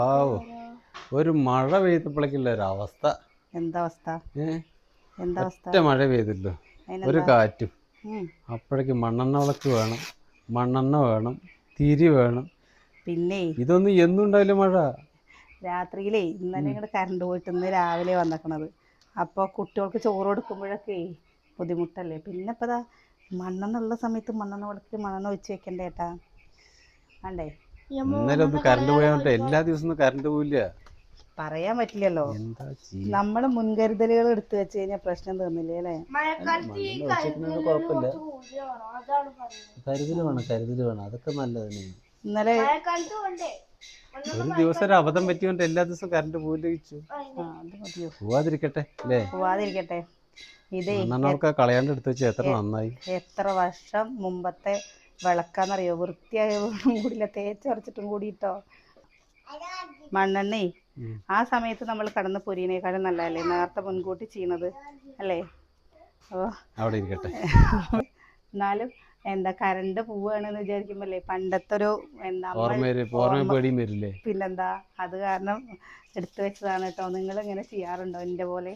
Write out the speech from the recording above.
ആവോ ഒരു മഴ പെയ്തപ്പോഴേക്കുള്ള ഒരു അവസ്ഥ. എന്താ അവസ്ഥ? ഒറ്റ മഴ പെയ്തില്ലോ, ഒരു കാറ്റും. അപ്പോഴേക്ക് മണ്ണെണ്ണ വിളക്ക് വേണം, മണ്ണെണ്ണ വേണം, തിരി വേണം. പിന്നെ ഇതൊന്നും എന്നും ഉണ്ടാവില്ല മഴ. രാത്രിയിലേ ഇന്നലെ ഇങ്ങോട്ട് കറണ്ട് പോയിട്ട് ഇന്ന് രാവിലെ വന്നേക്കണത്. അപ്പോൾ കുട്ടികൾക്ക് ചോറ് കൊടുക്കുമ്പോഴൊക്കെ ബുദ്ധിമുട്ടല്ലേ. പിന്നെ ഇപ്പോൾ മണ്ണെണ്ണ ഉള്ള സമയത്ത് മണ്ണെണ്ണ വിളക്ക് മണ്ണെണ്ണ ഒഴിച്ച് വെക്കണ്ടേ ഏട്ടാ, വേണ്ടേ? ഇന്നലെ ഒന്ന് കറണ്ട് പോയോണ്ട് എല്ലാ ദിവസവും കറണ്ട് പോവില്ല. പറയാൻ പറ്റില്ലല്ലോ. നമ്മൾ മുൻകരുതലുകൾ എടുത്തു വെച്ച് കഴിഞ്ഞാൽ പ്രശ്നം തീർന്നില്ലേ അല്ലേ? കുഴപ്പമില്ല, കരുതൽ വേണം, അതൊക്കെ നല്ലതന്നെ. ഇന്നലെ ഒരു ദിവസം ഒരു അബദ്ധം പറ്റിയോണ്ട് എല്ലാ ദിവസവും കറണ്ട് പോവാതിരിക്കട്ടെ അല്ലേ? പോവാതിരിക്കട്ടെ. ഇതേ കളയാണ്ട് എടുത്ത് വെച്ച് എത്ര നന്നായി. എത്ര വർഷം മുമ്പത്തെ വിളക്കാന്നറിയോ? വൃത്തിയായതും കൂടിയില്ല, തേച്ചരച്ചിട്ടും കൂടിയിട്ടോ. മണ്ണെണ്ണേ ആ സമയത്ത് നമ്മൾ കടന്ന് പൊരിയനേക്കാളും നല്ലതല്ലേ നേരത്തെ മുൻകൂട്ടി ചെയ്യുന്നത് അല്ലേ? അപ്പോൾ അവിടെ ഇരിക്കട്ടെ. എന്നാലും എന്താ കറണ്ട് പോവുകയാണെന്ന് വിചാരിക്കുമ്പോഴല്ലേ പണ്ടത്തെ ഒരു പേടിയും വരില്ലേ? പിന്നെന്താ, അത് കാരണം എടുത്തു വെച്ചതാണ് കേട്ടോ. നിങ്ങൾ ഇങ്ങനെ ചെയ്യാറുണ്ടോ എൻ്റെ പോലെ?